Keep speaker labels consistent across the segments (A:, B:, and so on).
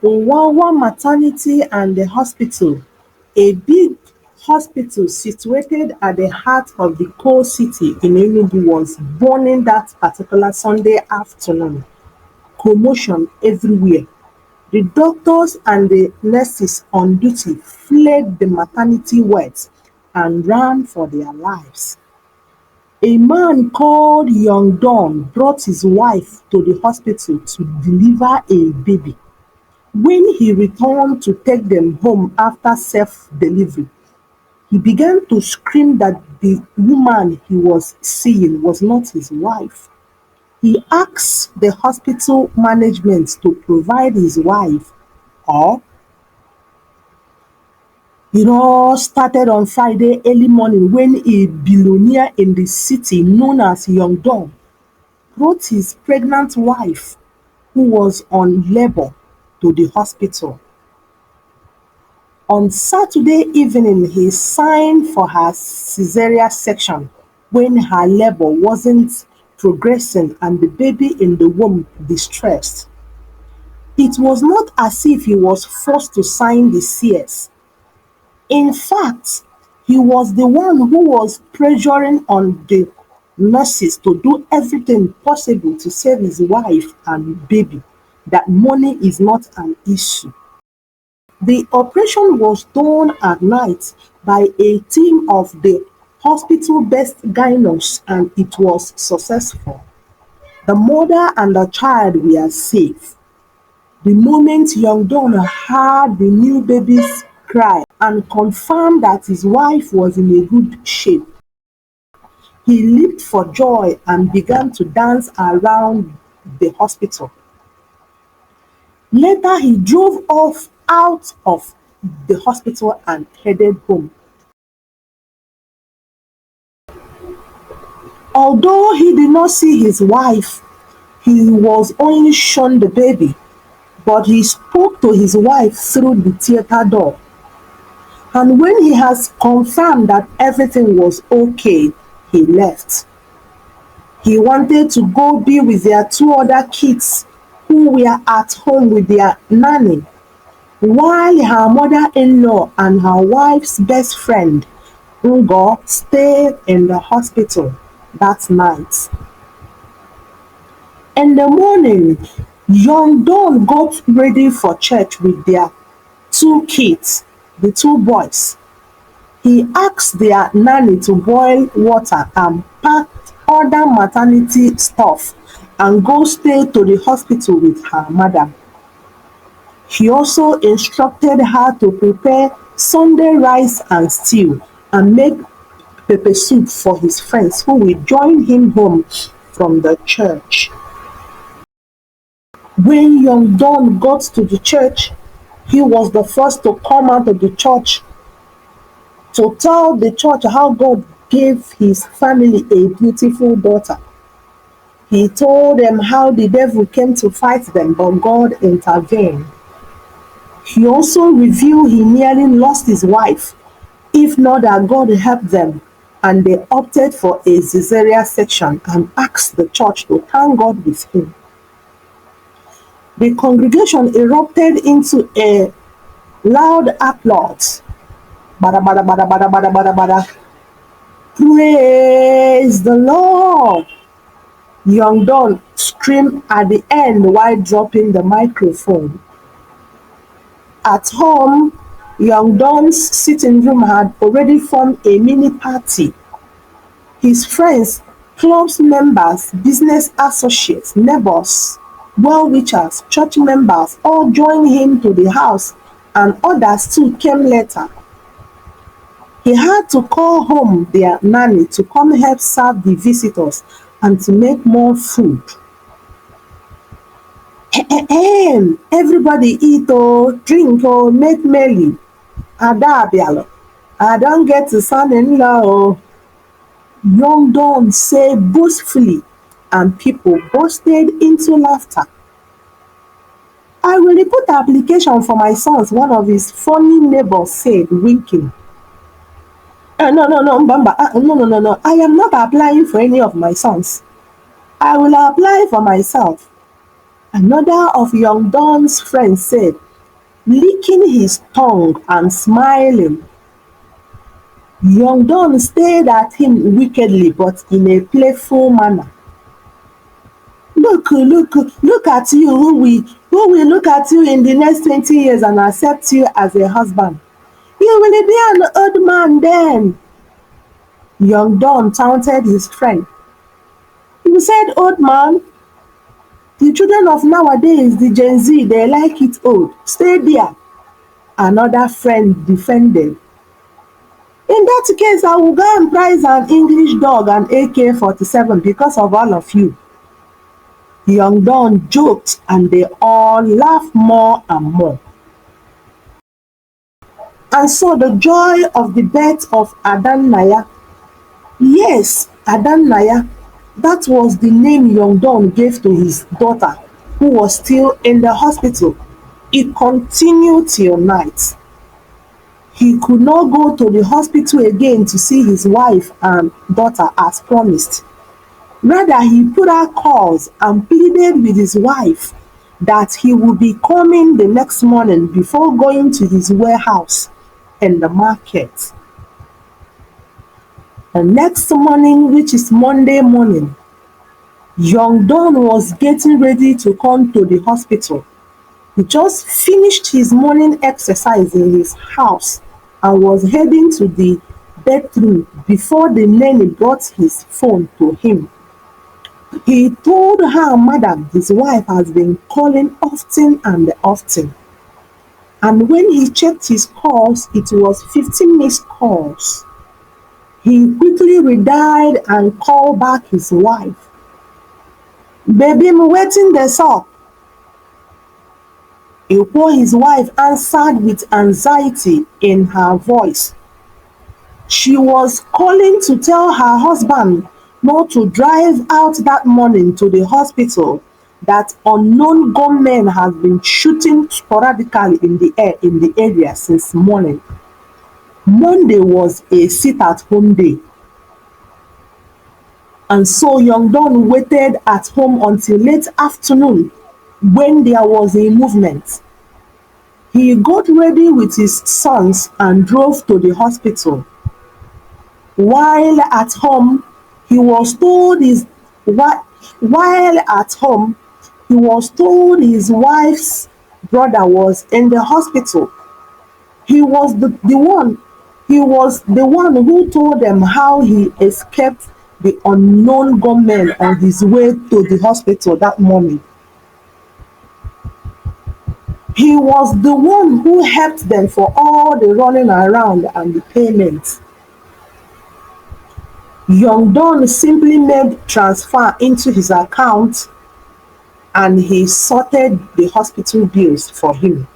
A: Wawa Maternity and the Hospital, a big hospital situated at the heart of the coal city in Enugu, was burning that particular Sunday afternoon. Commotion everywhere. The doctors and the nurses on duty fled the maternity wards and ran for their lives. A man called Young Don brought his wife to the hospital to deliver a baby. When he returned to take them home after safe delivery, he began to scream that the woman he was seeing was not his wife. He asked the hospital management to provide his wife, or it all started on Friday early morning when a billionaire in the city known as Young Don brought his pregnant wife, who was on labor, to the hospital. On Saturday evening, he signed for her cesarean section when her labor wasn't progressing and the baby in the womb distressed. It was not as if he was forced to sign the CS. In fact, he was the one who was pressuring on the nurses to do everything possible to save his wife and baby, that money is not an issue. The operation was done at night by a team of the hospital-based gynacs and it was successful. The mother and the child were safe. The moment Young Don heard the new baby's cry and confirmed that his wife was in a good shape, he leaped for joy and began to dance around the hospital. Later, he drove off out of the hospital and headed home. Although he did not see his wife, he was only shown the baby, but he spoke to his wife through the theater door. And when he has confirmed that everything was okay, he left. He wanted to go be with their two other kids who were at home with their nanny, while her mother-in-law and her wife's best friend, Ngo, stayed in the hospital that night. In the morning, Young Don got ready for church with their two kids, the two boys. He asked their nanny to boil water and pack other maternity stuff and go stay to the hospital with her mother. He also instructed her to prepare Sunday rice and stew and make pepper soup for his friends who will join him home from the church. When Young Don got to the church, he was the first to come out of the church to tell the church how God gave his family a beautiful daughter. He told them how the devil came to fight them, but God intervened. He also revealed he nearly lost his wife, if not that God helped them, and they opted for a cesarean section and asked the church to thank God with him. The congregation erupted into a loud applause. Bada, bada, bada, bada, bada, bada, bada. Praise the Lord! Young Don screamed at the end while dropping the microphone. At home, Young Don's sitting room had already formed a mini party. His friends, club members, business associates, neighbors, well-wishers, church members all joined him to the house, and others too came later. He had to call home their nanny to come help serve the visitors and to make more food. Everybody eat oh, drink oh, make merry. Ada abialo, I don't get to son-in-law oh. Young Don said boastfully, and people bursted into laughter. I will report application for my sons, one of his funny neighbors said, winking. No, Mbamba, no. I am not applying for any of my sons. I will apply for myself. Another of Young Don's friends said, licking his tongue and smiling. Young Don stared at him wickedly but in a playful manner. Look at you, who will look at you in the next 20 years and accept you as a husband? You will be an old man then. Young Don taunted his friend. You said old man? The children of nowadays, the Gen Z, they like it old. Stay there. Another friend defended. In that case, I will go and prize an English dog and AK-47 because of all of you. Young Don joked and they all laughed more and more. And so the joy of the birth of Adanaya, yes, Adanaya, that was the name Young Don gave to his daughter, who was still in the hospital. It continued till night. He could not go to the hospital again to see his wife and daughter as promised. Rather, he put out calls and pleaded with his wife that he would be coming the next morning before going to his warehouse in the market. The next morning, which is Monday morning, Young Don was getting ready to come to the hospital. He just finished his morning exercise in his house and was heading to the bedroom before the nanny brought his phone to him. He told her madam his wife has been calling often and often. And when he checked his calls, it was 15 missed calls. He quickly redialed and called back his wife. Baby, I'm waiting this up. His wife answered with anxiety in her voice. She was calling to tell her husband not to drive out that morning to the hospital, that unknown gunmen has been shooting sporadically in the air in the area since morning. Monday was a sit-at-home day. And so Young Don waited at home until late afternoon when there was a movement. He got ready with his sons and drove to the hospital. While at home, he was told his wife's brother was in the hospital. He was the one who told them how he escaped the unknown gunmen on his way to the hospital that morning. He was the one who helped them for all the running around and the payments. Young Don simply made transfer into his account and he sorted the hospital bills for him.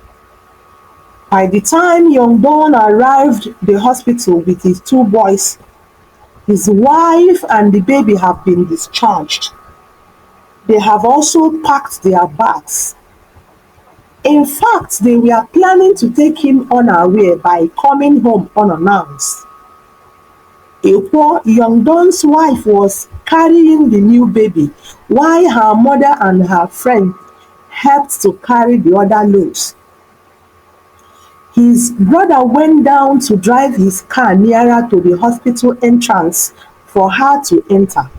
A: By the time Young Don arrived at the hospital with his two boys, his wife and the baby have been discharged. They have also packed their bags. In fact, they were planning to take him on our way by coming home unannounced. Young Don's wife was carrying the new baby, while her mother and her friend helped to carry the other loads. His brother went down to drive his car nearer to the hospital entrance for her to enter.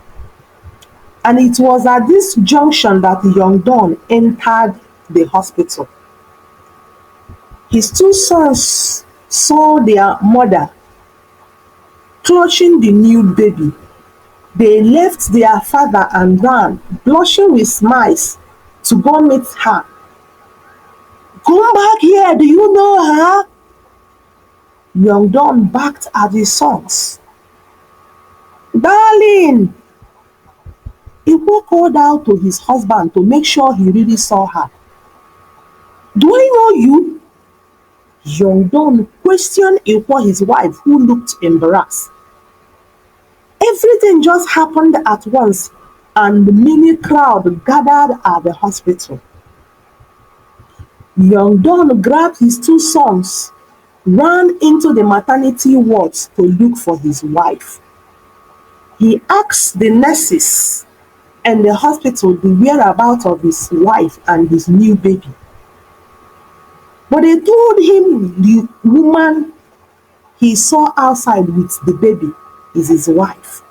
A: And it was at this junction that Young Don entered the hospital. His two sons saw their mother clutching the new baby. They left their father and ran, blushing with smiles, to go meet her. Come back here, do you know her? Young Don barked at his sons. Darling! Igbo called out to his husband to make sure he really saw her. Do I know you? Young Don questioned his wife, who looked embarrassed. Everything just happened at once, and the mini crowd gathered at the hospital. Young Don grabbed his two sons, ran into the maternity wards to look for his wife. He asked the nurses in the hospital the whereabouts of his wife and his new baby. But they told him the woman he saw outside with the baby is his wife.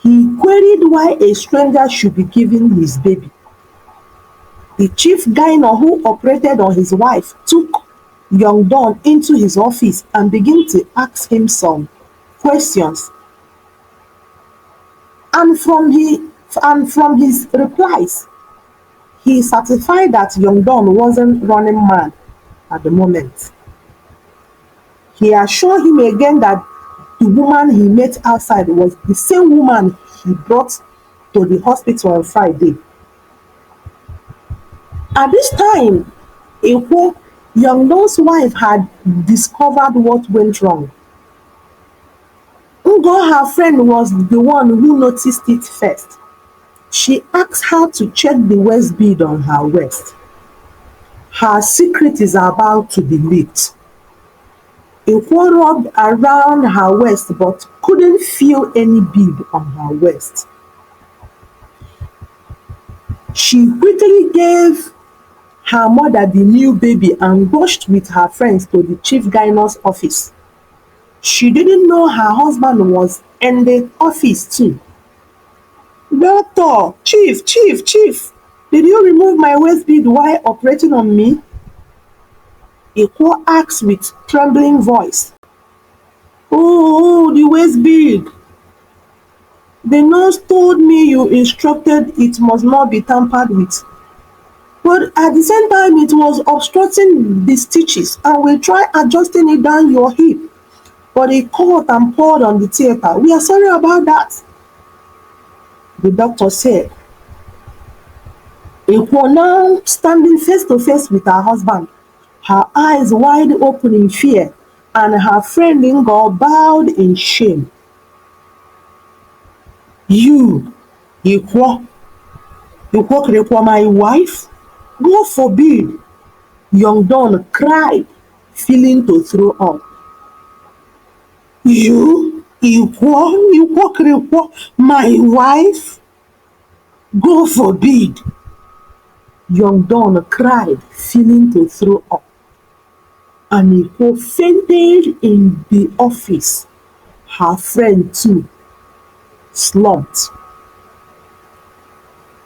A: He queried why a stranger should be given his baby. The chief gyno who operated on his wife took young Don into his office and began to ask him some questions. And from his replies, he certified that young Don wasn't running mad at the moment. He assured him again that the woman he met outside was the same woman he brought to the hospital on Friday. At this time, Ekwo, young Don's wife, had discovered what went wrong. Ngo, her friend, was the one who noticed it first. She asked her to check the waist bead on her waist. Her secret is about to be leaked. Ekwo rubbed around her waist but couldn't feel any bead on her waist. She quickly gave her mother the new baby and rushed with her friends to the chief gyno's office. She didn't know her husband was in the office too. "Doctor, chief, did you remove my waist bead while operating on me?" Ekwo asked with trembling voice. Oh, the waist bead. The nurse told me you instructed it must not be tampered with. But at the same time, it was obstructing the stitches and we tried adjusting it down your hip. But it caught and poured on the theater. We are sorry about that, the doctor said. Ekwo, now standing face to face with her husband, her eyes wide open in fear, and her friend Ngo bowed in shame. You, Ekwo, my wife? God forbid, young Don cried, feeling to throw up. You, Ekwo, my wife? God forbid, young Don cried, feeling to throw up. And Ekwo fainted in the office. Her friend too slumped.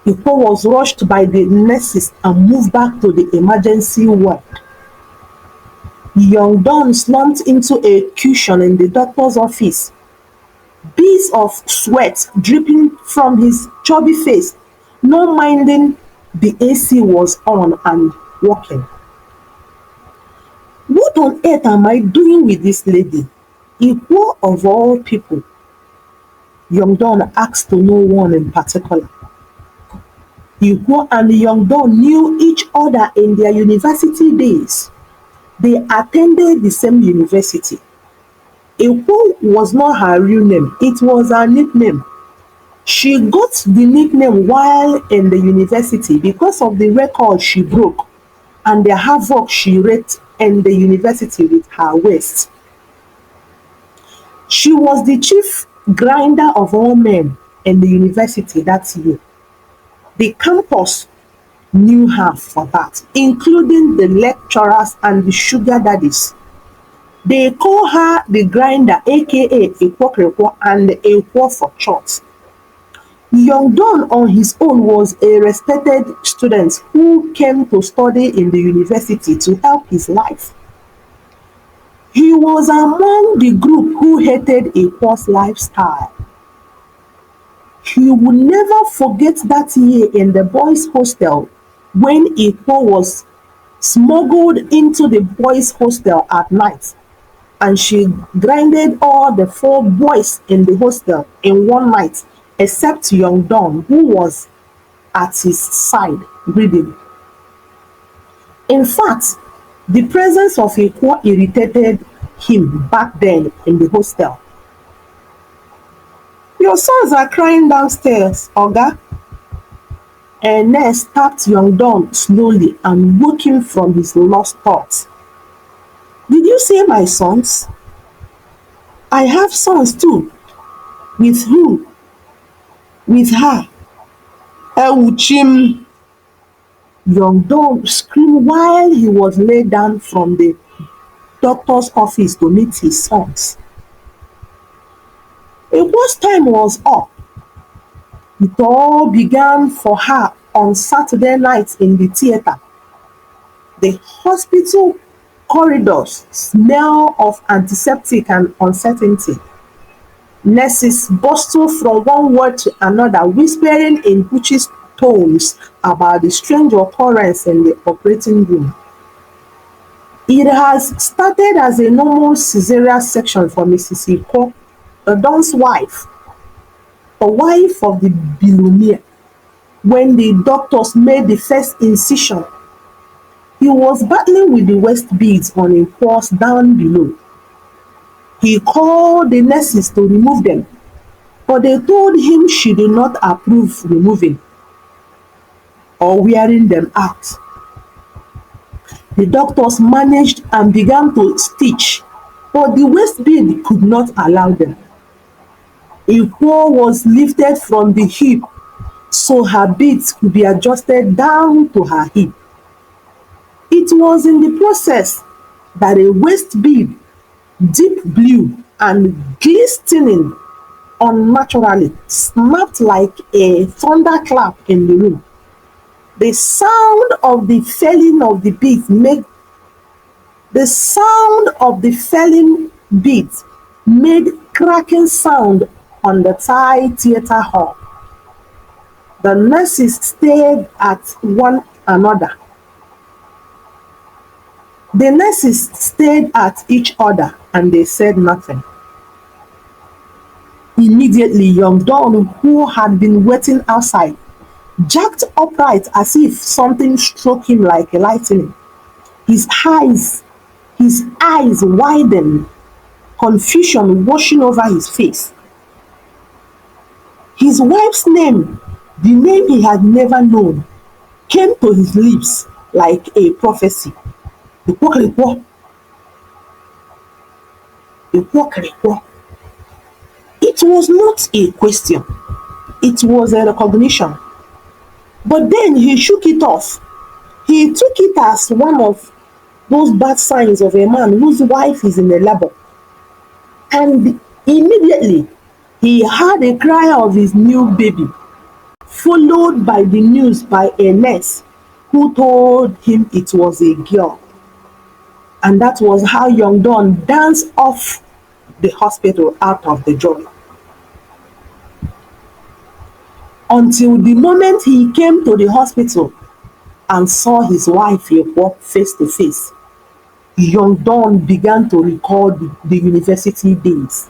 A: Ekwo was rushed by the nurses and moved back to the emergency ward. Young Don slumped into a cushion in the doctor's office, beads of sweat dripping from his chubby face, not minding the AC was on and working. What on earth am I doing with this lady? Ekwo of all people, young Don asked to no one in particular. Igbo and young Don knew each other in their university days. They attended the same university. Ekwo was not her real name, it was her nickname. She got the nickname while in the university because of the record she broke and the havoc she wreaked in the university with her waist. She was the chief grinder of all men in the university that year. The campus knew her for that, including the lecturers and the sugar daddies. They call her the grinder, aka Ekwo, and Ekwo for short. Young Don on his own was a respected student who came to study in the university to help his life. He was among the group who hated Ekwo's lifestyle. He would never forget that year in the boys' hostel when Ekwo was smuggled into the boys' hostel at night and she grinded all the 4 boys in the hostel in one night except young Don, who was at his side reading. In fact, the presence of Ekwo irritated him back then in the hostel. Your sons are crying downstairs, Oga. A nurse tapped young Don slowly and woke him from his lost thoughts. Did you say my sons? I have sons too. With who? With her. Ewuchim. Young Don screamed while he was laid down from the doctor's office to meet his sons. Igbo's time was up. It all began for her on Saturday night in the theater. The hospital corridors smell of antiseptic and uncertainty. Nurses bustle from one ward to another, whispering in hushed tones about the strange occurrence in the operating room. It has started as a normal caesarean section for Mrs. Iko, the Don's wife, the wife of the billionaire. When the doctors made the first incision, he was battling with the waist beads on a pulse down below. He called the nurses to remove them, but they told him she did not approve removing or wearing them out. The doctors managed and began to stitch, but the waist bead could not allow them. Ikwo was lifted from the hip so her beads could be adjusted down to her hip. It was in the process that a waist bead, deep blue and glistening unnaturally, snapped like a thunderclap in the room. The sound of the felling of the beads made cracking sound on the tight theater hall. The nurses stared at one another. The nurses stared at each other and they said nothing. Immediately, young Don, who had been waiting outside, jerked upright as if something struck him like a lightning. His eyes widened, confusion washing over his face. His wife's name, the name he had never known, came to his lips like a prophecy. Ikwo, Ikwo. It was not a question, it was a recognition. But then he shook it off. He took it as one of those bad signs of a man whose wife is in a labor. And immediately he heard a cry of his new baby, followed by the news by a nurse who told him it was a girl. And that was how young Don danced off the hospital out of the joy. Until the moment he came to the hospital and saw his wife walk face to face, young Don began to recall the university days.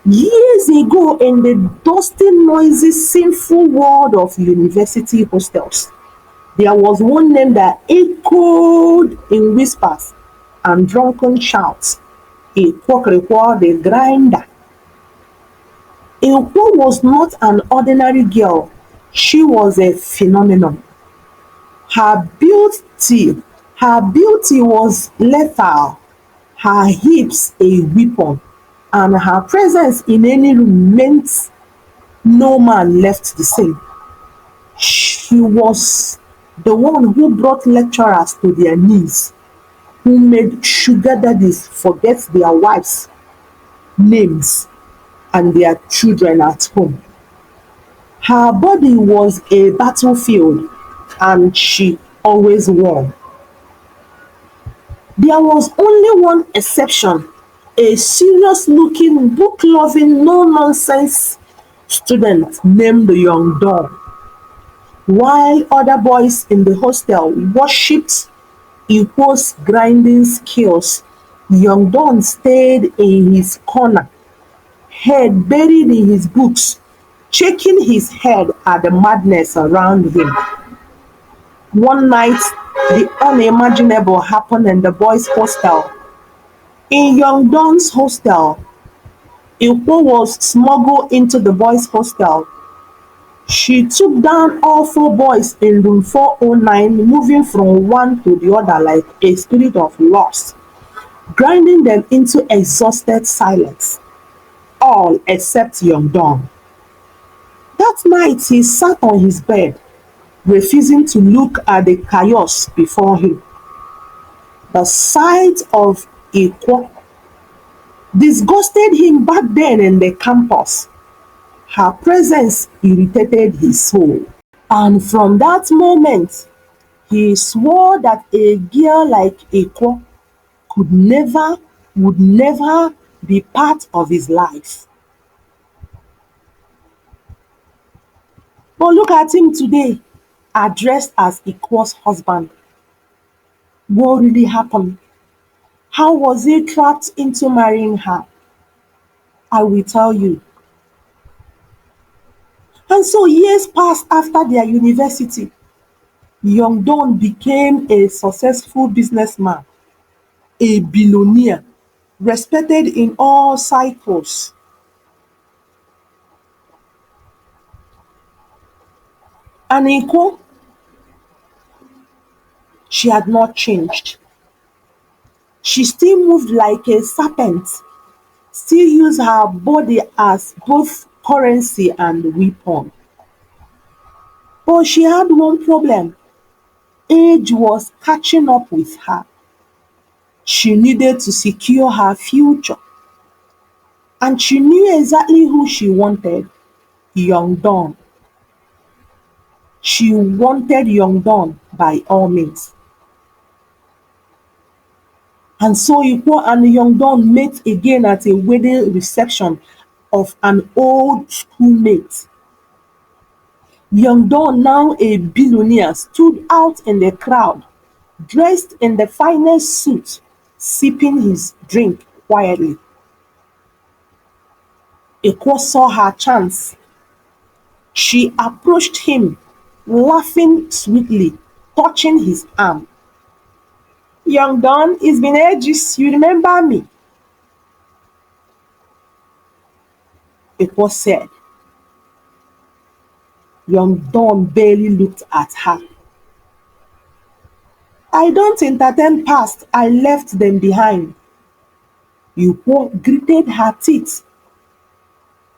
A: Years ago, in the dusty, noisy, sinful world of university hostels, there was one name that echoed in whispers and drunken shouts: Ikwo the grinder. Ikwo was not an ordinary girl, she was a phenomenon. Her beauty was lethal, her hips a weapon, and her presence in any room meant no man left the same. She was the one who brought lecturers to their knees, who made sugar daddies forget their wives' names and their children at home. Her body was a battlefield and she always won. There was only one exception, a serious-looking, book-loving, no-nonsense student named Young Don. While other boys in the hostel worshipped Ikwo's grinding skills, Young Don stayed in his corner, head buried in his books, shaking his head at the madness around him. One night, the unimaginable happened in the boys' hostel. In Young Don's hostel, Ikwo was smuggled into the boys' hostel. She took down all 4 boys in room 409, moving from one to the other like a spirit of lust, grinding them into exhausted silence, all except Young Don. That night he sat on his bed, refusing to look at the chaos before him. The sight of Ikwo disgusted him back then in the campus. Her presence irritated his soul. And from that moment, he swore that a girl like Ikwo could never, would never be part of his life. But look at him today, addressed as Ikwo's husband. What really happened? How was he trapped into marrying her? I will tell you. And so years passed after their university. Young Don became a successful businessman, a billionaire, respected in all cycles. And Iko, she had not changed. She still moved like a serpent, still used her body as both currency and weapon. But she had one problem. Age was catching up with her. She needed to secure her future. And she knew exactly who she wanted, Young Don. She wanted Young Don by all means. And so Ikwo and Young Don met again at a wedding reception of an old schoolmate. Young Don, now a billionaire, stood out in the crowd, dressed in the finest suit, sipping his drink quietly. Ikwo saw her chance. She approached him, laughing sweetly, touching his arm. Young Don, it's been ages, you remember me? Ikwo said. Young Don barely looked at her. I don't entertain past, I left them behind. Ikwo gritted her teeth,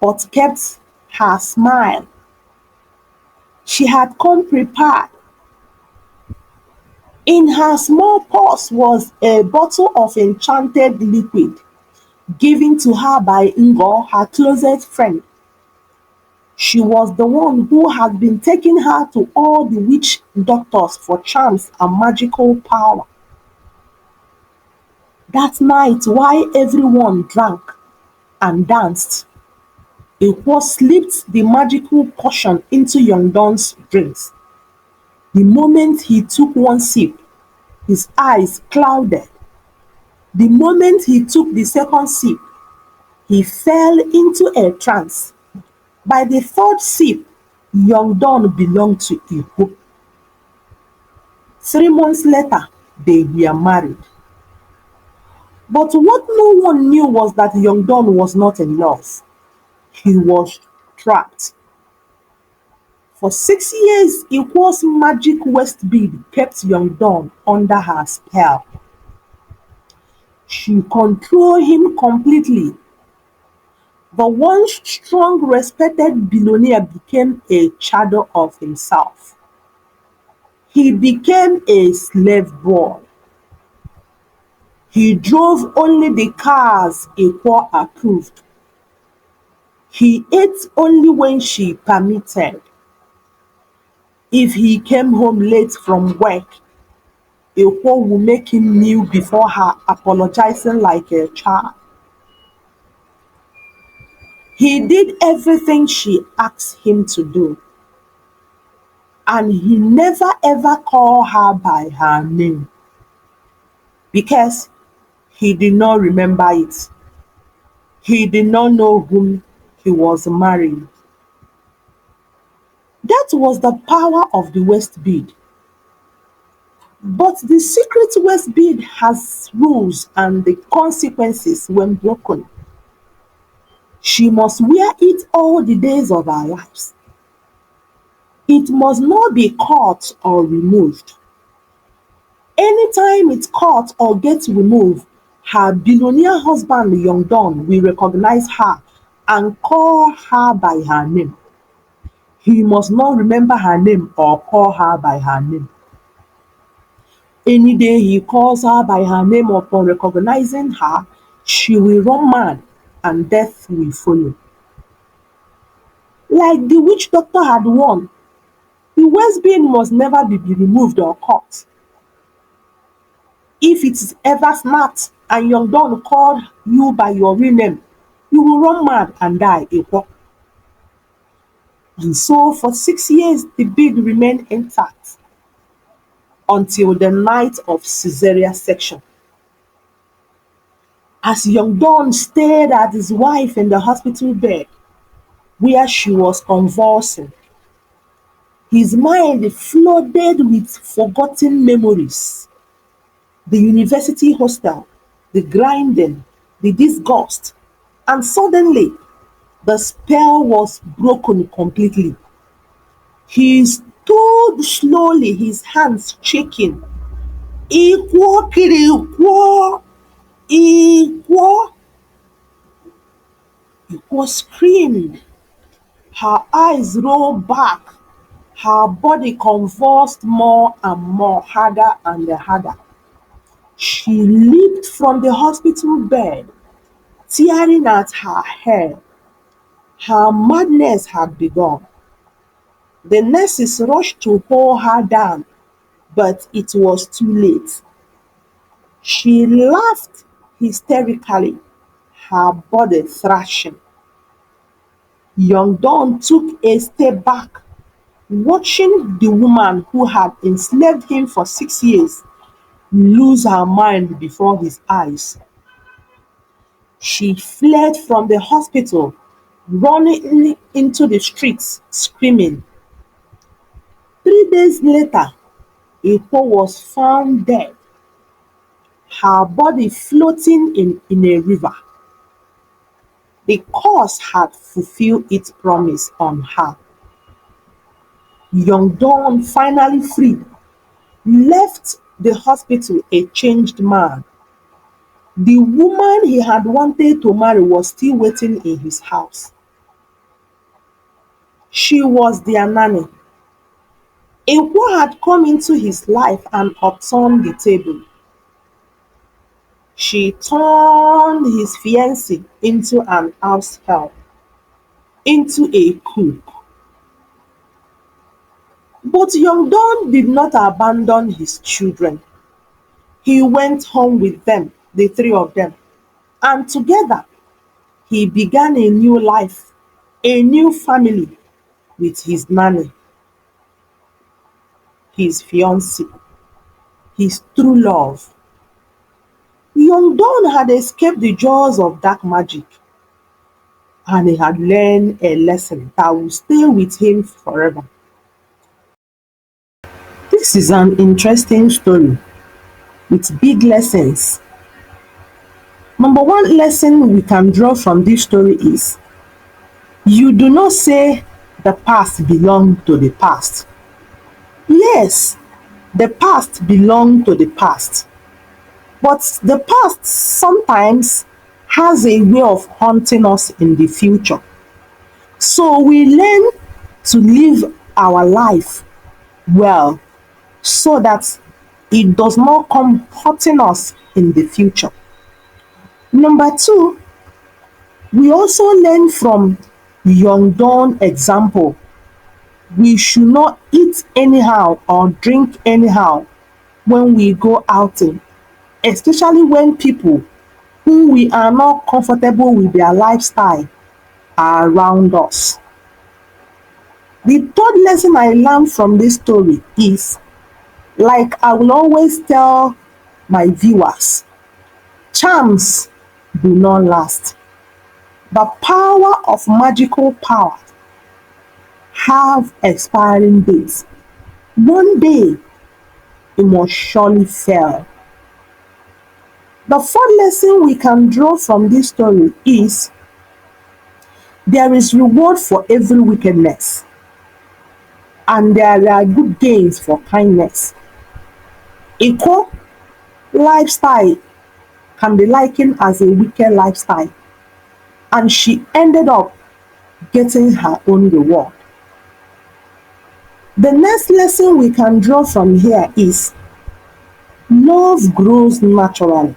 A: but kept her smile. She had come prepared. In her small purse was a bottle of enchanted liquid given to her by Ngo, her closest friend. She was the one who had been taking her to all the witch doctors for charms and magical power. That night, while everyone drank and danced, Ikwo slipped the magical potion into Young Don's drinks. The moment he took one sip, his eyes clouded. The moment he took the second sip, he fell into a trance. By the third sip, Young Don belonged to Igbo. 3 months later, they were married. But what no one knew was that Young Don was not in love. He was trapped. For 6 years, Ikwo's magic waist bead kept Young Don under her spell. She controlled him completely. The once strong, respected billionaire became a shadow of himself. He became a slave boy. He drove only the cars Ikwo approved. He ate only when she permitted. If he came home late from work, Ikwo would make him kneel before her, apologizing like a child. He did everything she asked him to do, and he never ever called her by her name because he did not remember it. He did not know whom he was marrying. That was the power of the waist bead. But the secret waist bead has rules and the consequences when broken. She must wear it all the days of her lives. It must not be cut or removed. Anytime it's cut or gets removed, her billionaire husband Young Don will recognize her and call her by her name. He must not remember her name or call her by her name. Any day he calls her by her name upon recognizing her, she will run mad and death will follow. Like the witch doctor had warned, the waistband must never be removed or cut. If it is ever snapped and young Don called you by your real name, you will run mad and die a walk. And so for 6 years the bead remained intact until the night of Caesarea section. As young Don stared at his wife in the hospital bed where she was convulsing, his mind flooded with forgotten memories. The university hostel, the grinding, the disgust, and suddenly the spell was broken completely. He stood slowly, his hands shaking. Ikwo kiri ikwo, ikwo. Ikwo screamed. Her eyes rolled back. Her body convulsed more and more, harder and harder. She leaped from the hospital bed, tearing at her hair. Her madness had begun. The nurses rushed to hold her down, but it was too late. She laughed hysterically, her body thrashing. Young Dawn took a step back, watching the woman who had enslaved him for 6 years lose her mind before his eyes. She fled from the hospital, running into the streets, screaming. 3 days later, Ikwo was found dead, her body floating in a river. The curse had fulfilled its promise on her. Young Dawn, finally freed, left the hospital a changed man. The woman he had wanted to marry was still waiting in his house. She was their nanny. Ikwo had come into his life and upturned the table. She turned his fiancé into an house help, into a cook. But young Don did not abandon his children. He went home with them, the three of them, and together he began a new life, a new family with his nanny, his fiancé, his true love. Young Don had escaped the jaws of dark magic, and he had learned a lesson that will stay with him forever. This is an interesting story with big lessons. Number one lesson we can draw from this story is you do not say the past belongs to the past. Yes, the past belongs to the past, but the past sometimes has a way of haunting us in the future. So we learn to live our life well so that it does not come hurting us in the future. Number two, we also learn from young Dawn example. We should not eat anyhow or drink anyhow when we go outing, especially when people whom we are not comfortable with their lifestyle are around us. The third lesson I learned from this story is, like I will always tell my viewers, charms do not last. The power of magical power have expiring dates. One day it must surely fail. The fourth lesson we can draw from this story is there is reward for every wickedness and there are good gains for kindness. Equal lifestyle can be likened as a wicked lifestyle, and she ended up getting her own reward. The next lesson we can draw from here is love grows naturally.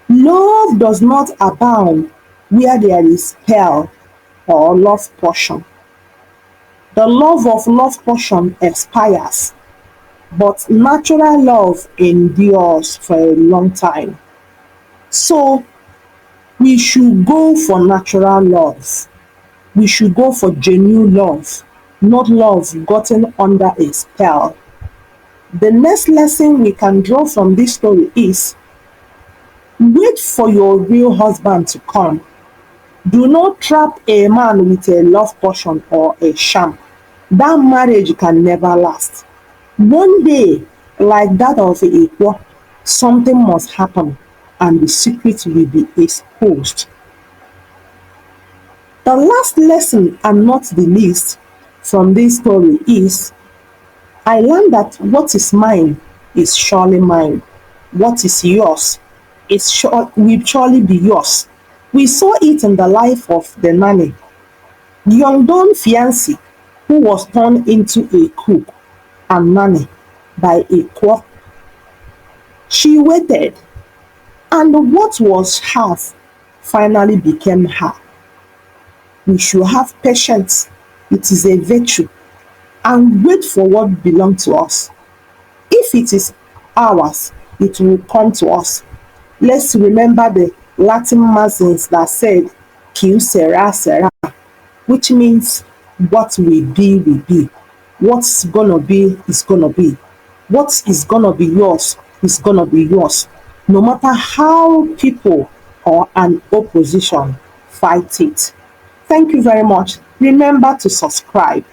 A: Love does not abound where there is spell or love potion. The love of love potion expires, but natural love endures for a long time. So we should go for natural love. We should go for genuine love, not love gotten under a spell. The next lesson we can draw from this story is wait for your real husband to come. Do not trap a man with a love potion or a sham. That marriage can never last. One day, like that of Igbo, something must happen and the secret will be exposed. The last lesson, and not the least, from this story is I learned that what is mine is surely mine. What is yours will surely be yours. We saw it in the life of the nanny, Yongdon fiancé, who was turned into a cook and nanny by a quack. She waited, and what was hers finally became her. We should have patience. It is a virtue, and wait for what belongs to us. If it is ours, it will come to us. Let's remember the Latin maxims that said, "Qui sera, sera," which means what will be. What's gonna be is gonna be. What is gonna be yours is gonna be yours. No matter how people or an opposition fight it. Thank you very much. Remember to subscribe.